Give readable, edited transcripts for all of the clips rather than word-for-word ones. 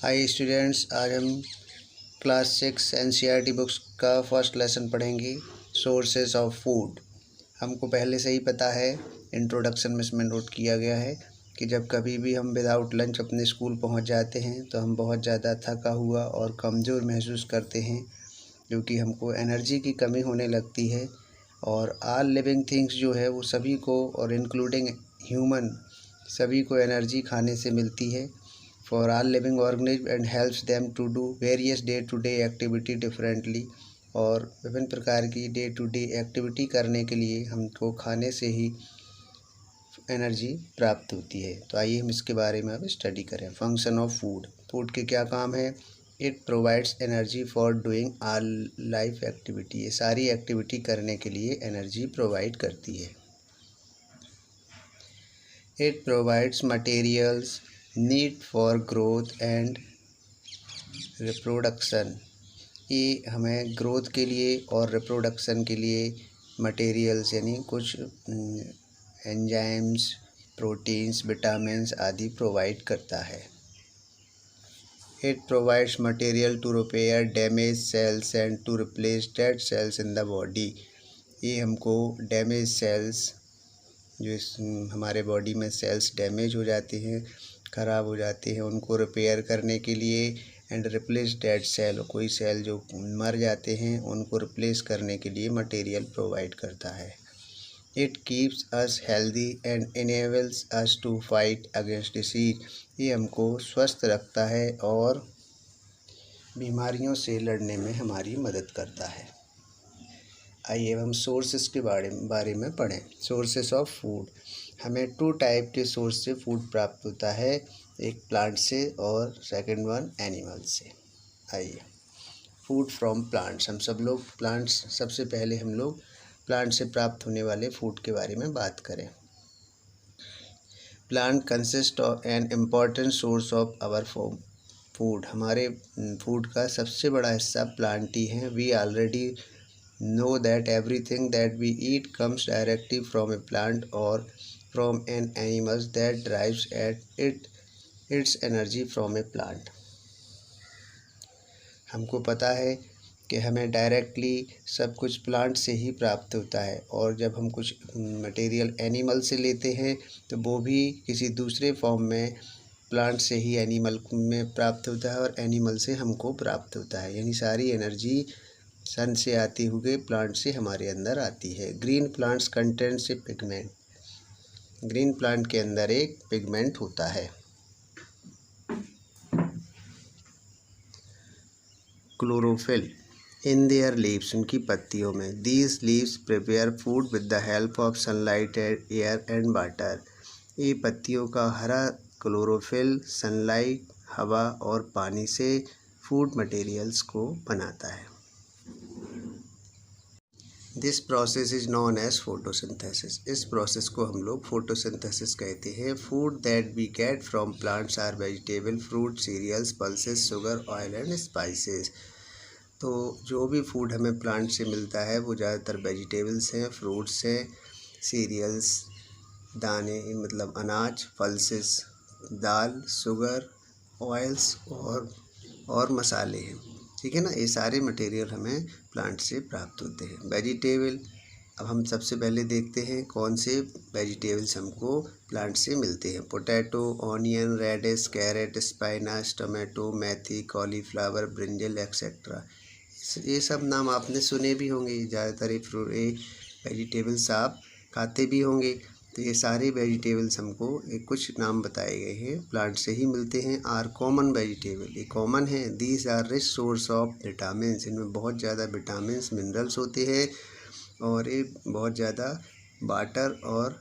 Hi students, आज हम class 6 NCERT books का फर्स्ट लेसन पढ़ेंगे, सोर्सेज ऑफ फूड। हमको पहले से ही पता है, इंट्रोडक्शन में इसमें नोट किया गया है कि जब कभी भी हम विदाउट लंच अपने स्कूल पहुंच जाते हैं तो हम बहुत ज़्यादा थका हुआ और कमज़ोर महसूस करते हैं, क्योंकि हमको एनर्जी की कमी होने लगती है। और ऑल लिविंग थिंग्स जो है वो सभी को, और इंक्लूडिंग ह्यूमन, सभी को एनर्जी खाने से मिलती है। For all living organisms and helps them to do various day to day activity differently। और विभिन्न प्रकार की डे टू डे एक्टिविटी करने के लिए हमको खाने से ही एनर्जी प्राप्त होती है। तो आइए हम इसके बारे में अब स्टडी करें। Function of food. फूड के क्या काम है? It provides energy for doing all life activity. ये सारी एक्टिविटी करने के लिए एनर्जी प्रोवाइड करती है। It provides materials need for growth and reproduction. ये हमें ग्रोथ के लिए और रिप्रोडक्शन के लिए मटेरियल्स यानी कुछ एंजाइम्स, प्रोटीन्स, विटामिन्स आदि प्रोवाइड करता है। It provides material to repair damage cells and to replace dead cells in the body. ये हमको डैमेज सेल्स, जो हमारे बॉडी में सेल्स डैमेज हो जाते हैं, ख़राब हो जाते हैं, उनको रिपेयर करने के लिए, एंड रिप्लेस डेड सेल, कोई सेल जो मर जाते हैं उनको रिप्लेस करने के लिए मटेरियल प्रोवाइड करता है। It keeps us healthy and enables us to fight against disease. ये हमको स्वस्थ रखता है और बीमारियों से लड़ने में हमारी मदद करता है। आइए हम सोर्सेस के बारे में पढ़ें। Sources of food. हमें 2 टाइप के सोर्स से फूड प्राप्त होता है, एक प्लांट से और सेकंड वन एनिमल से। आइए, फूड फ्रॉम प्लांट्स। हम सब लोग प्लांट्स, सबसे पहले हम लोग प्लांट से प्राप्त होने वाले फूड के बारे में बात करें। Plant consist of an important source of our food. हमारे फूड का सबसे बड़ा हिस्सा प्लांट ही है। We already know that everything that we eat comes directly from a plant or from an animal that derives its energy from a plant। हमको पता है कि हमें डायरेक्टली सब कुछ प्लांट से ही प्राप्त होता है, और जब हम कुछ मटेरियल एनिमल से लेते हैं तो वो भी किसी दूसरे फॉर्म में प्लांट से ही एनिमल में प्राप्त होता है, और एनिमल से हमको प्राप्त होता है। यानी सारी एनर्जी सन से आती हुई प्लांट से हमारे अंदर आती है। ग्रीन प्लांट्स कंटेंट्स ए पिगमेंट। ग्रीन प्लांट के अंदर एक पिगमेंट होता है। क्लोरोफिल इन देयर लीव्स, उनकी पत्तियों में। These leaves prepare food with the help of sunlight, air and water. ये पत्तियों का हरा क्लोरोफिल सनलाइट, हवा और पानी से फूड मटेरियल्स को बनाता है। This process is known as photosynthesis. इस प्रोसेस को हम लोग फोटोसिंथेसिस कहते हैं। Food that we get from plants are vegetable, fruit, cereals, pulses, sugar, oil and spices. तो जो भी फूड हमें प्लांट से मिलता है वो ज़्यादातर वेजिटेबल्स हैं, फ्रूट्स हैं, सीरियल्स दाने मतलब अनाज, पल्सेस दाल, शुगर, ऑयल्स और मसाले हैं। ठीक है ना, ये सारे मटेरियल हमें प्लांट से प्राप्त होते हैं। वेजिटेबल, अब हम सबसे पहले देखते हैं कौन से वेजिटेबल्स हमको प्लांट से मिलते हैं। Potato, onion, radish, carrot, spinach, tomato, methi, cauliflower, brinjal etcetera. ये सब नाम आपने सुने भी होंगे। ज़्यादातर ये वेजिटेबल्स आप खाते भी होंगे। तो ये सारे वेजिटेबल्स हमको कुछ नाम बताए गए हैं, प्लांट से ही मिलते हैं। आर कॉमन वेजिटेबल, ये कॉमन है। These are rich source of vitamin. इनमें बहुत ज़्यादा विटामिन मिनरल्स होते हैं, और ये बहुत ज़्यादा वाटर और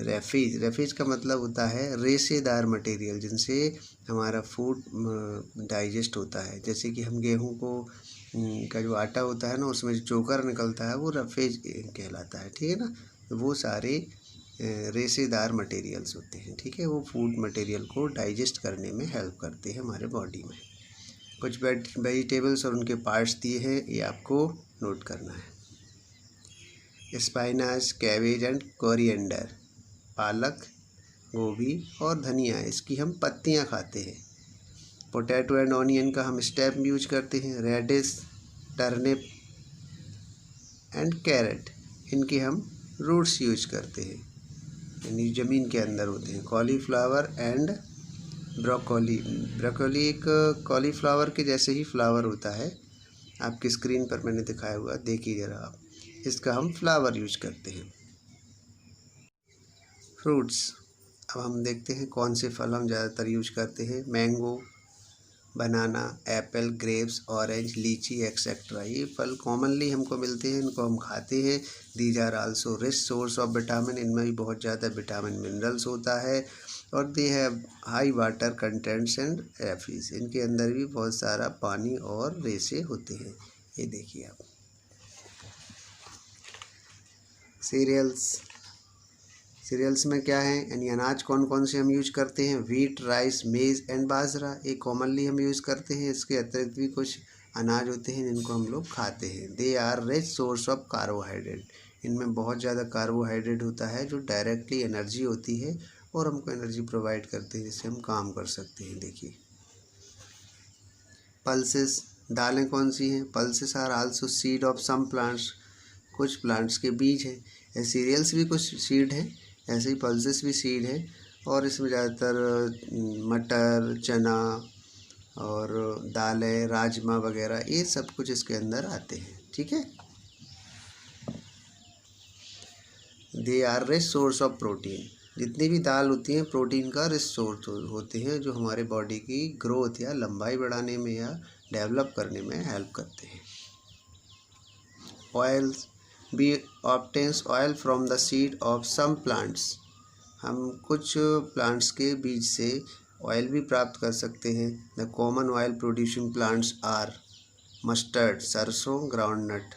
रेफीज का मतलब होता है रेशेदार मटेरियल, जिनसे हमारा फूड डाइजेस्ट होता है। जैसे कि हम गेहूँ को का जो आटा होता है ना, उसमें जो चोकर निकलता है वो रफेज कहलाता है। ठीक है ना, तो वो सारे रेशेदार मटेरियल्स होते हैं। ठीक है, वो फूड मटेरियल को डाइजेस्ट करने में हेल्प करते हैं हमारे बॉडी में। कुछ वेजिटेबल्स और उनके पार्ट्स दिए हैं, ये आपको नोट करना है। स्पाइनच, कैबेज एंड कोरिएंडर। पालक, गोभी और धनिया, इसकी हम पत्तियां खाते हैं। पोटैटो एंड ऑनियन का हम स्टेम यूज करते हैं। रेडिश, टर्निप एंड कैरेट, इनके हम रूट्स यूज करते हैं, यानी ज़मीन के अंदर होते हैं। कॉलीफ्लावर एंड ब्रोकोली, ब्रोकोली एक कॉलीफ्लावर के जैसे ही फ्लावर होता है, आपकी स्क्रीन पर मैंने दिखाया हुआ, देखिए ज़रा आप, इसका हम फ्लावर यूज करते हैं। फ्रूट्स, अब हम देखते हैं कौन से फल हम ज़्यादातर यूज करते हैं। मैंगो, बनाना, एप्पल, ग्रेप्स, ऑरेंज, लीची एक्सेट्रा, ये फल कॉमनली हमको मिलते हैं, इनको हम खाते हैं। These are also rich source of vitamin, इनमें भी बहुत ज़्यादा विटामिन मिनरल्स होता है। और they have high water contents and रेफीज, इनके अंदर भी बहुत सारा पानी और रेसे होते हैं। ये देखिए आप। सीरियल्स, सीरियल्स में क्या है, यानी अनाज कौन कौन से हम यूज करते हैं। व्हीट, राइस, मेज़ एंड बाजरा, ये कॉमनली हम यूज़ करते हैं। इसके अतिरिक्त भी कुछ अनाज होते हैं जिनको हम लोग खाते हैं। They are rich source of carbohydrate, इनमें बहुत ज़्यादा कार्बोहाइड्रेट होता है जो डायरेक्टली एनर्जी होती है और हमको एनर्जी प्रोवाइड करते हैं, जिससे हम काम कर सकते हैं। देखिए पल्सेस, दालें कौन सी हैं। Pulses are also seed of some plants, कुछ प्लांट्स के बीज हैं। सीरियल्स भी कुछ सीड हैं, ऐसे ही पल्सेस भी सीड है। और इसमें ज़्यादातर मटर, चना और दालें, राजमा वगैरह, ये सब कुछ इसके अंदर आते हैं। ठीक है। They are rich source of protein, जितनी भी दाल होती हैं प्रोटीन का रिच सोर्स होते हैं, जो हमारे बॉडी की ग्रोथ या लंबाई बढ़ाने में या डेवलप करने में हेल्प करते हैं। Oils, be obtains oil from the seed of some plants, हम कुछ प्लांट्स के बीज से ऑयल भी प्राप्त कर सकते हैं। The common oil producing plants are mustard, सरसों, ग्राउंडनट,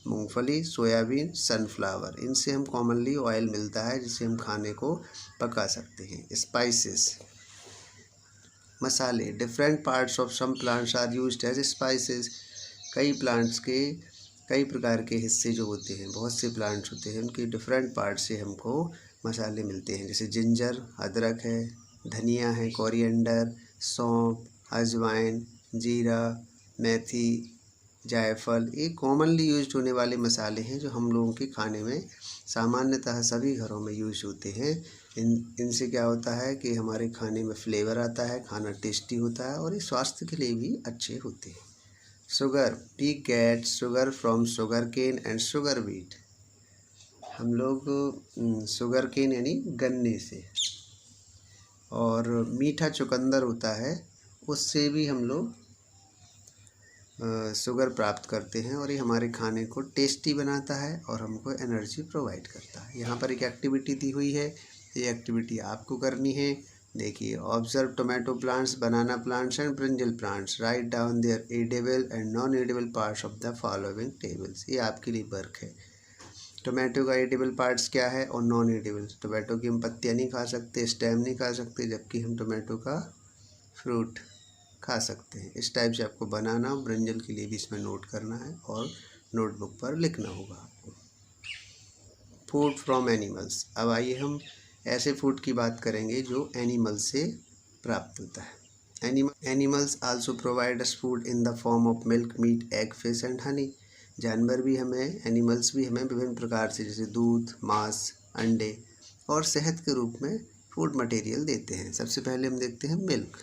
मूंगफली, सोयाबीन, सनफ्लावर, इनसे हम कॉमनली ऑयल मिलता है जिसे हम खाने को पका सकते हैं। स्पाइसेस, मसाले, different parts of some plants are used as spices, कई प्लांट्स के कई प्रकार के हिस्से जो होते हैं, बहुत से प्लांट्स होते हैं, उनके डिफरेंट पार्ट से हमको मसाले मिलते हैं। जैसे जिंजर, अदरक है, धनिया है, कोरिएंडर, सौंफ, अजवाइन, जीरा, मेथी, जायफल, ये कॉमनली यूज्ड होने वाले मसाले हैं जो हम लोगों के खाने में सामान्यतः सभी घरों में यूज होते हैं। इनसे क्या होता है कि हमारे खाने में फ्लेवर आता है, खाना टेस्टी होता है और ये स्वास्थ्य के लिए भी अच्छे होते हैं। Sugar, we get sugar from sugar cane and sugar beet, हम लोग शुगर केन यानी गन्ने से, और मीठा चुकंदर होता है, उससे भी हम लोग शुगर प्राप्त करते हैं और ये हमारे खाने को टेस्टी बनाता है और हमको एनर्जी प्रोवाइड करता है। यहाँ पर एक एक्टिविटी दी हुई है, ये एक्टिविटी आपको करनी है। देखिए, observe tomato plants, banana plants and brinjal plants, write down their edible and non edible parts of the following tables, ये आपके लिए वर्क है। टोमेटो का एडिबल पार्ट्स क्या है और नॉन एडिबल, टोमेटो की हम पत्तियाँ नहीं खा सकते, स्टेम नहीं खा सकते, जबकि हम टोमेटो का फ्रूट खा सकते हैं। इस टाइप से आपको बनाना, ब्रिंजल के लिए भी इसमें नोट करना है और नोटबुक पर लिखना होगा आपको। फूड फ्रॉम एनिमल्स, अब आइए हम ऐसे फूड की बात करेंगे जो एनिमल से प्राप्त होता है। Animals also provide us food in the form of milk, meat, egg, fish and honey, जानवर भी हमें, एनिमल्स भी हमें विभिन्न प्रकार से, जैसे दूध, मांस, अंडे और शहद के रूप में फूड मटेरियल देते हैं। सबसे पहले हम देखते हैं milk.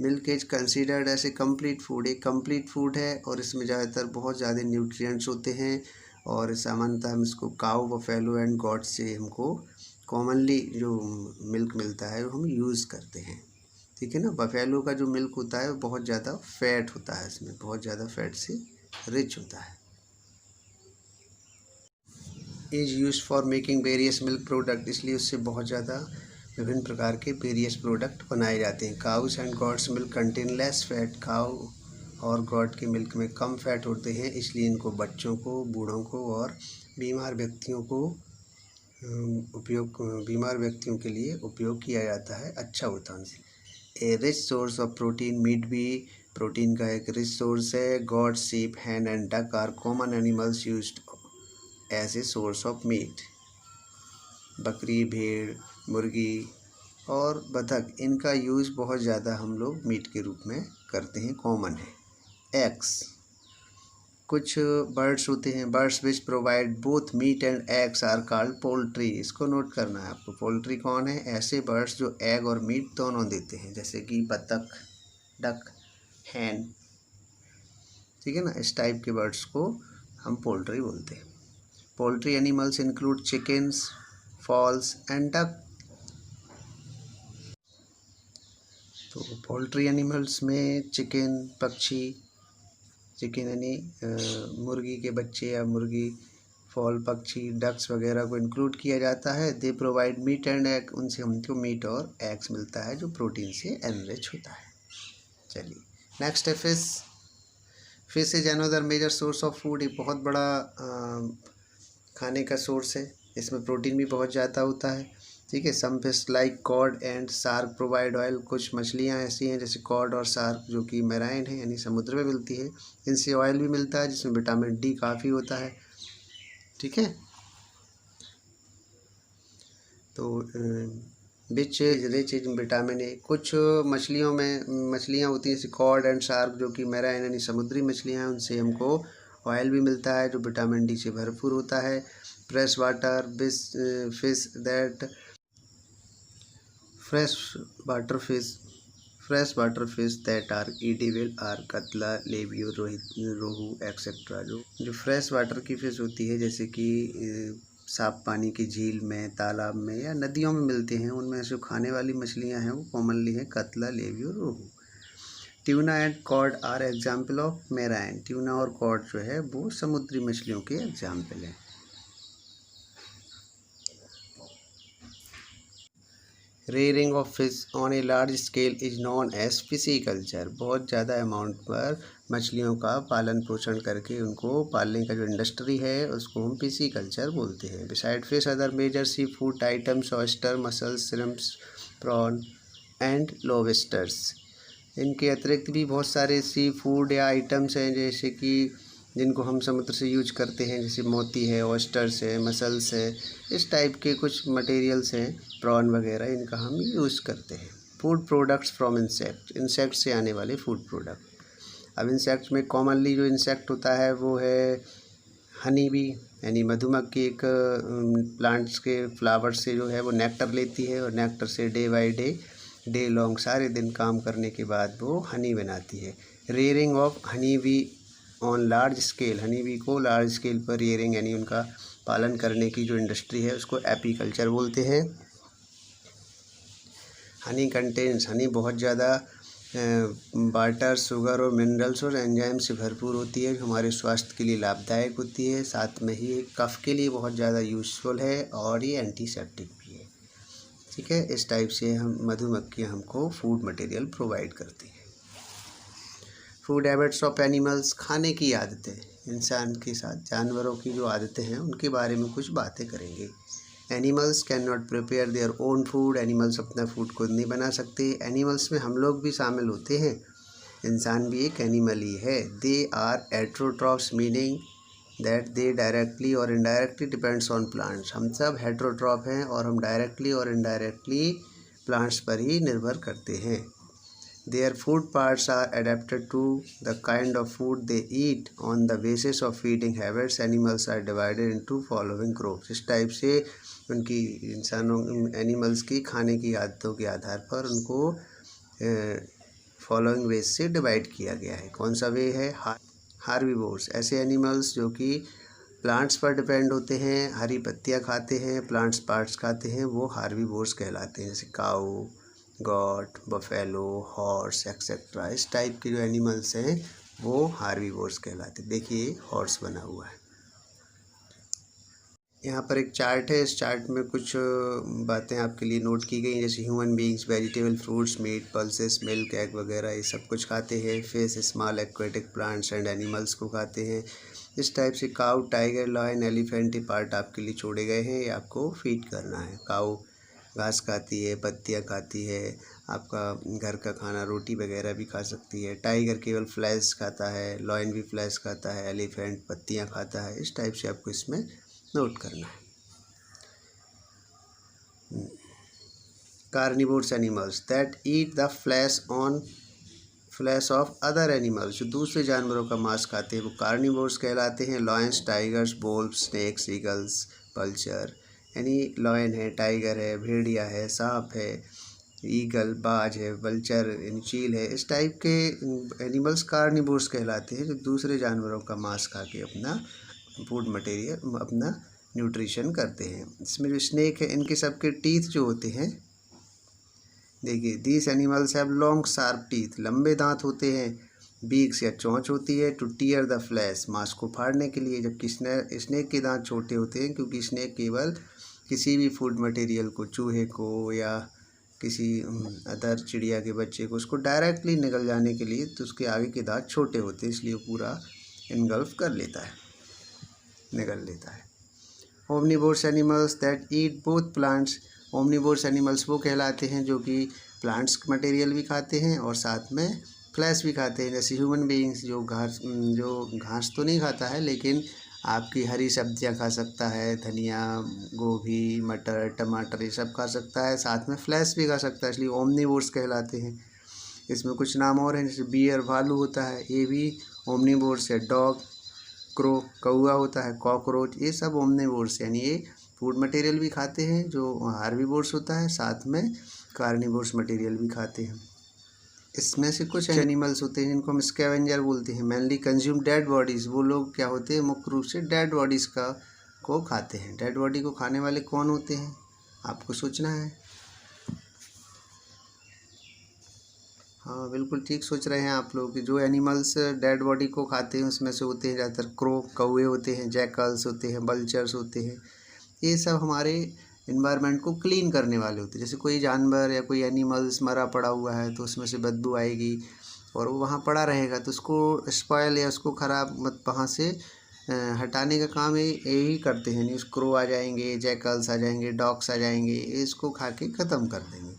Milk is considered as a complete food, एक कम्प्लीट फूड है और इसमें ज़्यादातर बहुत ज़्यादा न्यूट्रिएंट्स होते हैं और सामान्यतः हम इसको काऊ, बफेलो एंड गॉट से हमको कॉमनली जो मिल्क मिलता है वो हम यूज़ करते हैं। ठीक है ना। बफेलो का जो मिल्क होता है वो बहुत ज़्यादा फैट होता है, इसमें बहुत ज़्यादा फैट से रिच होता है। Is use for making various milk product, इसलिए उससे बहुत ज़्यादा विभिन्न प्रकार के वेरियस प्रोडक्ट बनाए जाते हैं। Cows and goats milk contain less fat, cow और गॉड के मिल्क में कम फैट होते हैं, इसलिए इनको बच्चों को, बूढ़ों को और बीमार व्यक्तियों को बीमार व्यक्तियों के लिए उपयोग किया जाता है, अच्छा होता है उनसे। A rich source of protein, meat भी प्रोटीन का एक रिच सोर्स है। Goat, sheep, hen and duck are common animals used as a source of meat, बकरी, भेड़, मुर्गी और बतख, इनका यूज़ बहुत ज़्यादा हम लोग मीट के रूप में करते हैं, कॉमन है। एग्स, कुछ बर्ड्स होते हैं, birds which provide both meat and eggs are called poultry. इसको नोट करना है आपको। पोल्ट्री कौन है? ऐसे बर्ड्स जो एग और मीट दोनों देते हैं, जैसे कि बतख, डक, हैन, ठीक है ना। इस टाइप के बर्ड्स को हम पोल्ट्री बोलते हैं। Poultry animals include chickens, fowls and duck. तो पोल्ट्री एनिमल्स में चिकन, पक्षी, चिकन यानी मुर्गी के बच्चे या मुर्गी, फॉल पक्षी, डक्स वगैरह को इंक्लूड किया जाता है। They provide meat and egg, उनसे हमको मीट और एग्स मिलता है जो प्रोटीन से एनरिच होता है। चलिए नेक्स्ट है fish. Fish is another major source of food. एक बहुत बड़ा खाने का सोर्स है, इसमें प्रोटीन भी बहुत ज़्यादा होता है, ठीक है। Some fish like cod and shark provide oil. कुछ मछलियाँ ऐसी हैं जैसे कॉड और शार्क जो कि मैराइन है यानी समुद्र में मिलती है, इनसे ऑयल भी मिलता है जिसमें विटामिन डी काफ़ी होता है, ठीक है। तो विच रिच इन विटामिन ए। कुछ मछलियाँ होती हैं जैसे कॉड एंड शार्क जो कि मैराइन यानी समुद्री मछलियाँ हैं, उनसे हमको ऑयल भी मिलता है जो विटामिन डी से भरपूर होता है। Fresh water fish that fresh water fish that are edible are catla, labeo, rohu etcetera. जो फ्रेश वाटर की फ़िश होती है जैसे कि साफ पानी की झील में, तालाब में या नदियों में मिलते हैं, उनमें जो खाने वाली मछलियां हैं वो कॉमनली हैं catla, labeo, rohu. Tuna and cod are example of marine. Tuna और कॉड जो है वो समुद्री मछलियों के एग्जाम्पल हैं। Rearing of fish on a large scale is known as fish culture. बहुत ज़्यादा अमाउंट पर मछलियों का पालन पोषण करके उनको पालने का जो इंडस्ट्री है उसको हम फिशिकल्चर बोलते हैं। Beside fish other major sea food items oyster, mussels, shrimps, prawn and lobsters. इनके अतिरिक्त भी बहुत सारे सी फूड या आइटम्स हैं जैसे कि जिनको हम समुद्र से यूज करते हैं, जैसे मोती है, ऑयस्टर्स है, मसल्स है, इस टाइप के कुछ मटेरियल्स हैं, प्रॉन वगैरह, इनका हम यूज़ करते हैं। फूड प्रोडक्ट्स फ्रॉम इंसेक्ट से आने वाले फूड प्रोडक्ट। अब इंसेक्ट्स में कॉमनली जो इंसेक्ट होता है वो है हनी बी यानी मधुमक्खी। एक प्लांट्स के फ्लावर से जो है वो नेक्टर लेती है और नेक्टर से डे बाई डे लॉन्ग सारे दिन काम करने के बाद वो हनी बनाती है। Rearing of honey be on large scale. Honey bee को लार्ज स्केल पर रेयरिंग यानी उनका पालन करने की जो इंडस्ट्री है उसको एपीकल्चर बोलते हैं। हनी बहुत ज़्यादा वाटर, शुगर और मिनरल्स और एंजाइम से भरपूर होती है जो हमारे स्वास्थ्य के लिए लाभदायक होती है। साथ में ही कफ के लिए बहुत ज़्यादा यूज़फुल है और ये एंटीसेप्टिक भी है, ठीक है। इस टाइप से हम मधुमक्खियाँ हमको फूड मटेरियल प्रोवाइड करती हैं। Food habits of animals. खाने की आदतें। इंसान के साथ जानवरों की जो आदतें हैं उनके बारे में कुछ बातें करेंगे। Animals can not prepare their own food. Animals अपना फूड खुद नहीं बना सकते। एनिमल्स में हम लोग भी शामिल होते हैं, इंसान भी एक एनिमल ही है। They are heterotrophs meaning that they directly और इनडायरेक्टली डिपेंड्स ऑन प्लांट्स। हम सब हेटेरोट्रॉफ हैं और हम डायरेक्टली और इनडायरेक्टली प्लांट्स पर ही निर्भर करते हैं। Their food parts are adapted to the kind of food they eat. On the basis of feeding habits, animals are divided into following groups. इस टाइप से उनकी एनिमल्स की खाने की आदतों के आधार पर उनको फॉलोइंग वेज से डिवाइड किया गया है। कौन सा वे है? हार्बीवोर्स। ऐसे एनिमल्स जो कि प्लांट्स पर डिपेंड होते हैं, हरी पत्तियाँ खाते हैं, प्लांट्स पार्ट्स खाते हैं, वो हार्बीवोर्स कहलाते हैं, जैसे काऊ, गॉट, बफेलो, हॉर्स एक्सेट्रा। इस टाइप के जो एनिमल्स हैं वो हार्बीवोर्स कहलाते हैं। देखिए हॉर्स बना हुआ है। यहाँ पर एक चार्ट है, इस चार्ट में कुछ बातें आपके लिए नोट की गई, जैसे human beings vegetable, fruits, meat, pulses, milk, egg वगैरह ये सब कुछ खाते हैं। Fish small aquatic plants and animals को खाते हैं। इस टाइप से काऊ, टाइगर, लायन, एलिफेंट ये पार्ट आपके लिए छोड़े गए हैं, ये आपको फीड करना है। काऊ घास खाती है, पत्तियाँ खाती है, आपका घर का खाना रोटी वगैरह भी खा सकती है। टाइगर केवल फ्लैश खाता है, लायन भी फ्लैश खाता है, एलिफेंट पत्तियाँ खाता है। इस टाइप से आपको इसमें नोट करना है। Carnivores animals that eat the flash of other animals, जो दूसरे जानवरों का मांस खाते हैं वो कार्निवोर्स कहलाते हैं। Lions, tigers, wolves, snakes, eagles, vulture, यानी लॉयन है, टाइगर है, भेड़िया है, सांप है, ईगल बाज है, वल्चर यानी चील है, इस टाइप के एनिमल्स कार्निवोर्स कहलाते हैं, जो दूसरे जानवरों का मांस खा के अपना फूड मटेरियल, अपना न्यूट्रिशन करते हैं। इसमें जो स्नेक है, इनके सबके टीथ जो होते हैं, देखिए, these animals have long sharp teeth, लंबे दांत होते हैं। बीक्स या चोंच होती है टू टीयर द फ्लैश, मांस को फाड़ने के लिए, जबकि स्नेक के दांत छोटे होते हैं, क्योंकि स्नेक केवल किसी भी फूड मटेरियल को, चूहे को या किसी अदर चिड़िया के बच्चे को, उसको डायरेक्टली निगल जाने के लिए, तो उसके आगे के दांत छोटे होते हैं, इसलिए वो पूरा इनगल्फ कर लेता है, निगल लेता है। Omnivores animals that eat both plants, omnivores animals वो कहलाते हैं जो कि प्लांट्स मटेरियल भी खाते हैं और साथ में फ्लैश भी खाते हैं। जैसे ह्यूमन बीइंग्स जो घास तो नहीं खाता है, लेकिन आपकी हरी सब्जियां खा सकता है, धनिया, गोभी, मटर, टमाटर, ये सब खा सकता है, साथ में फ्लैश भी खा सकता है, इसलिए ओमनिवोर्स कहलाते हैं। इसमें कुछ नाम और हैं, जैसे बियर, भालू होता है, ये भी ओमनिवोर्स है। डॉग, क्रो, कौआ होता है, कॉकरोच, ये सब ओमनिवोर्स, यानी ये फूड मटेरियल भी खाते हैं, जो हार्बिवोर्स होता है, साथ में कार्निवोर्स मटेरियल भी खाते हैं। इसमें से कुछ एनिमल्स होते हैं जिनको हम स्कैवेंजर बोलते हैं, मेनली कंज्यूम डेड बॉडीज़, वो लोग क्या होते हैं, मुख्य रूप से डेड बॉडीज़ को खाते हैं। डेड बॉडी को खाने वाले कौन होते हैं, आपको सोचना है। हाँ, बिल्कुल ठीक सोच रहे हैं आप लोग कि जो एनिमल्स डेड बॉडी को खाते हैं उसमें से होते हैं ज़्यादातर क्रो, कौवे होते हैं, जैकल्स होते हैं, बल्चर्स होते हैं। ये सब हमारे इन्वायरमेंट को क्लीन करने वाले होते हैं। जैसे कोई जानवर या कोई एनिमल्स मरा पड़ा हुआ है तो उसमें से बदबू आएगी और वो वहाँ पड़ा रहेगा, तो उसको स्पॉयल या उसको ख़राब मत वहाँ से हटाने का काम यही करते हैं। न्यूज़ क्रो आ जाएंगे, जैकल्स आ जाएंगे, डॉग्स आ जाएंगे, इसको खा के ख़त्म कर देंगे।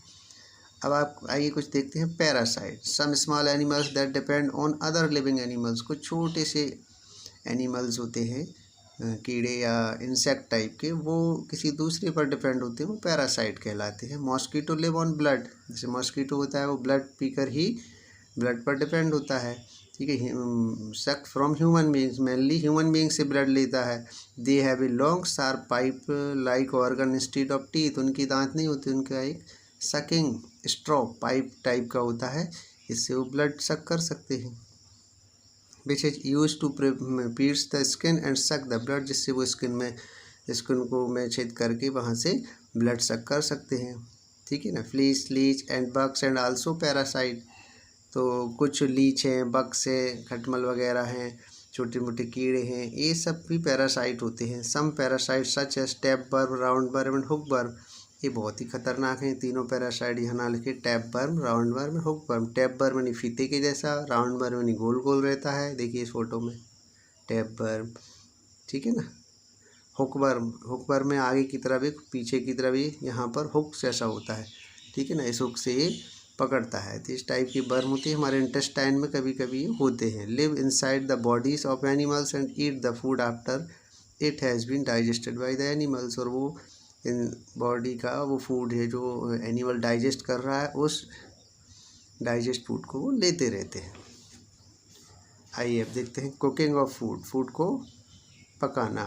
अब आप आइए कुछ देखते हैं parasite. Some small animals that depend on other living animals, कुछ छोटे से एनिमल्स होते हैं, कीड़े या इंसेक्ट टाइप के, वो किसी दूसरे पर डिपेंड होते हैं, वो पैरासाइट कहलाते हैं। मॉस्कीटो लिव ऑन ब्लड, जैसे मॉस्कीटो होता है वो ब्लड पीकर ही ब्लड पर डिपेंड होता है, ठीक है। सक from human beings, mainly human being से ब्लड लेता है। They have a long sharp pipe like organ instead of teeth, उनकी दांत नहीं होती, उनका एक सकिंग स्ट्रॉ पाइप टाइप का होता है, इससे वो ब्लड सक कर सकते हैं। Which is use to pierce the skin and suck the blood, जिससे वो स्किन को में छेद करके वहाँ से ब्लड सक कर सकते हैं, ठीक है ना। Fleas, leech and bugs and also parasite, तो कुछ लीच हैं, बग्स हैं, खटमल वगैरह हैं, छोटे मोटे कीड़े हैं, ये सब भी पैरासाइट होते हैं। सम पैरासाइट सच एज टैप बर्म, राउंड बर्म एंड हुक बर्म, ये बहुत ही खतरनाक हैं तीनों पैरासाइट, यहाँ ना लिखे, टैप बर्म, राउंड बर्म, हुक बर्म। टैप बर्म यानी फीते के जैसा, राउंड बर्म यानी गोल गोल रहता है, देखिए इस फोटो में टैप बर्म, ठीक है ना। हुक बर्म में आगे की तरफ एक, पीछे की तरफ भी यहाँ पर हुक जैसा होता है, ठीक है ना, इस हुक से ये पकड़ता है। तो इस टाइप की बर्म होती है, हमारे इंटेस्टाइन में कभी कभी होते हैं। Live inside the bodies of animals and eat the food after it has been digested by the animals, और वो इन बॉडी का वो फूड है जो एनिमल डाइजेस्ट कर रहा है, उस डाइजेस्ट फूड को वो लेते रहते हैं। आइए अब देखते हैं कुकिंग ऑफ फूड, फूड को पकाना,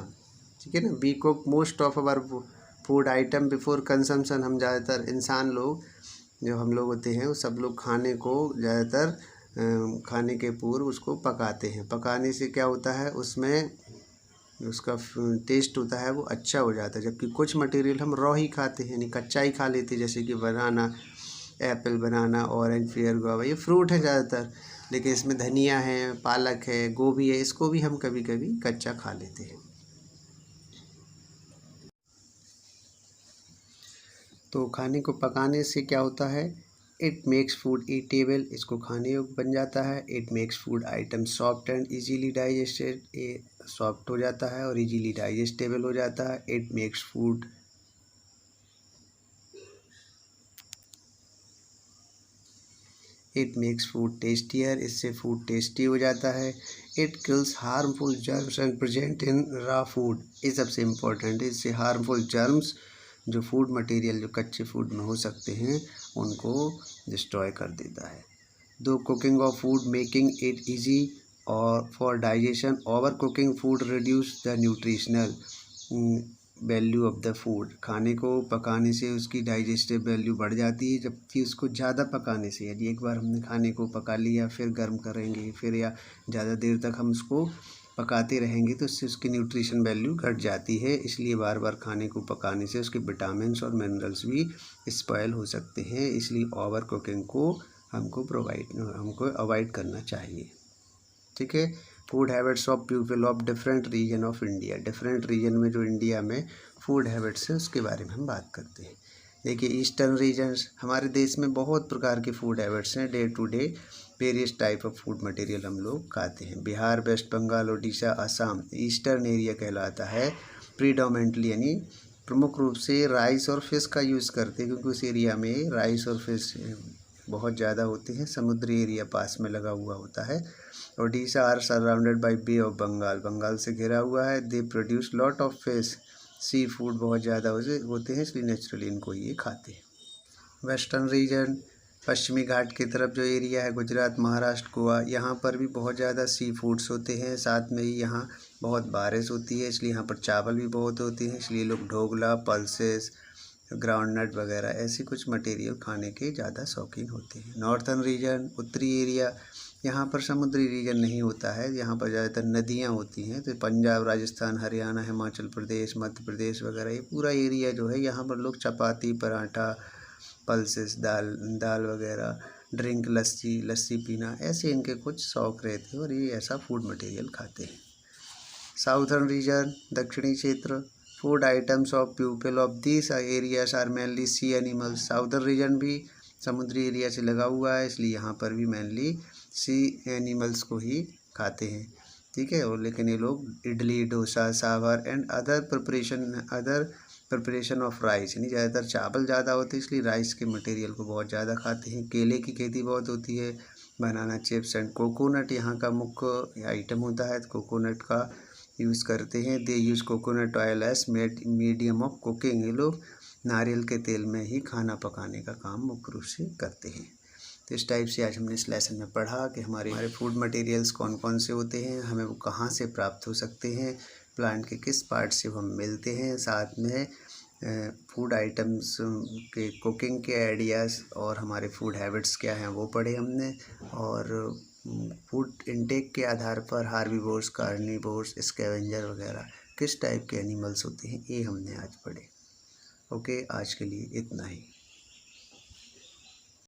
ठीक है ना। We cook most of our food item before consumption, हम ज़्यादातर इंसान लोग जो हम लोग होते हैं वो सब लोग खाने को ज़्यादातर खाने के पूर्व उसको पकाते हैं। पकाने से क्या होता है, उसमें उसका टेस्ट होता है वो अच्छा हो जाता है, जबकि कुछ मटेरियल हम रॉ ही खाते हैं, यानी कच्चा ही खा लेते हैं, जैसे कि बनाना, एप्पल, बनाना, ऑरेंज, पेयर, गुआवा, ये फ्रूट है ज़्यादातर, लेकिन इसमें धनिया है, पालक है, गोभी है, इसको भी हम कभी कभी कच्चा खा लेते हैं। तो खाने को पकाने से क्या होता है, इट मेक्स फूड ईटेबल, इसको खाने योग्य बन जाता है। It makes food item soft and easily digested, ये सॉफ्ट हो जाता है और इजीली डाइजेस्टेबल हो जाता है। इट मेक्स फूड टेस्टियर, इससे फूड टेस्टी हो जाता है। It kills harmful germs and present in raw food, ये सबसे इम्पोर्टेंट है, इससे हार्मफुल जर्म्स जो फूड मटेरियल जो कच्चे फूड में हो सकते हैं उनको डिस्ट्रॉय कर देता है। दो cooking of food making it easy और for digestion, over cooking food reduce the nutritional value of the food. खाने को पकाने से उसकी डाइजेस्टिव वैल्यू बढ़ जाती है, जबकि उसको ज़्यादा पकाने से, यदि एक बार हमने खाने को पका लिया फिर गर्म करेंगे फिर या ज़्यादा देर तक हम उसको पकाते रहेंगे तो उससे उसकी न्यूट्रिशन वैल्यू घट जाती है। इसलिए बार बार खाने को पकाने से उसके विटामिन्स और मिनरल्स भी स्पॉयल हो सकते हैं। इसलिए ओवर कुकिंग को हमको अवॉइड करना चाहिए। ठीक है। Food habits of people of different region of India. Different region में जो इंडिया में फूड हैबिट्स है उसके बारे में हम बात करते हैं। देखिए ईस्टर्न रीजन्स, हमारे देश में बहुत प्रकार के फूड हैबिट्स हैं। Day to day various type of food material हम लोग खाते हैं। Bihar, West Bengal, Orissa, Assam eastern area कहलाता है। प्रीडोमिनेंटली यानी प्रमुख रूप से राइस और फिश का यूज़ करते हैं, क्योंकि उस एरिया में राइस और फिश बहुत ज़्यादा होते हैं। समुद्री एरिया पास में लगा हुआ होता है। Odisha are surrounded by bay of Bengal, Bengal से घिरा हुआ है। They produce lot of fish, sea food बहुत ज़्यादा होते हैं, इसलिए नेचुरली इनको ये खाते हैं। वेस्टर्न रीजन, पश्चिमी घाट की तरफ जो एरिया है, गुजरात, महाराष्ट्र, गोवा, यहाँ पर भी बहुत ज़्यादा सी फूड्स होते हैं। साथ में ही यहाँ बहुत बारिश होती है, इसलिए यहाँ पर चावल भी बहुत होते हैं, इसलिए लोग ढोकला, पल्सेस, ग्राउंडनट वगैरह ऐसे कुछ मटेरियल खाने के ज़्यादा शौकीन होते हैं। नॉर्थर्न रीजन, उत्तरी एरिया, यहाँ पर समुद्री रीजन नहीं होता है, यहाँ पर ज़्यादातर नदियाँ होती हैं। तो पंजाब, राजस्थान, हरियाणा, हिमाचल प्रदेश, मध्य प्रदेश वगैरह ये पूरा एरिया जो है, यहाँ पर लोग चपाती, पराठा, पल्सेस, दाल वगैरह, ड्रिंक, लस्सी पीना, ऐसे इनके कुछ शौक़ रहते हैं और ये ऐसा फूड मटेरियल खाते हैं। साउथर्न रीजन, दक्षिणी क्षेत्र, food items of people of this areas are mainly sea animals. Southern region भी समुद्री एरिया से लगा हुआ है, इसलिए यहाँ पर भी मेनली सी एनिमल्स को ही खाते हैं। ठीक है। और लेकिन ये लोग idli, dosa, sambar and other preparation of rice, यानी ज़्यादातर चावल ज़्यादा होते हैं, इसलिए राइस के मटेरियल को बहुत ज़्यादा खाते हैं। केले की खेती बहुत होती है। बनाना चिप्स एंड कोकोनट यहाँ का मुख्य आइटम होता है, कोकोनट का यूज़ करते हैं। They use coconut oil as medium of cooking. ये लोग नारियल के तेल में ही खाना पकाने का काम मुख्य रूप से करते हैं। तो इस टाइप से आज हमने इस लेसन में पढ़ा कि हमारे फूड मटेरियल्स कौन कौन से होते हैं, हमें वो कहाँ से प्राप्त हो सकते हैं, प्लांट के किस पार्ट से वो हम मिलते हैं। साथ में फूड आइटम्स के कुकिंग के आइडियाज़ और हमारे फूड हैबिट्स क्या हैं वो पढ़े हमने। और फूड इनटेक के आधार पर हार्बीवोर्स, कार्निवोर्स, स्कैवेंजर वगैरह किस टाइप के एनिमल्स होते हैं, ये हमने आज पढ़े। ओके, आज के लिए इतना ही।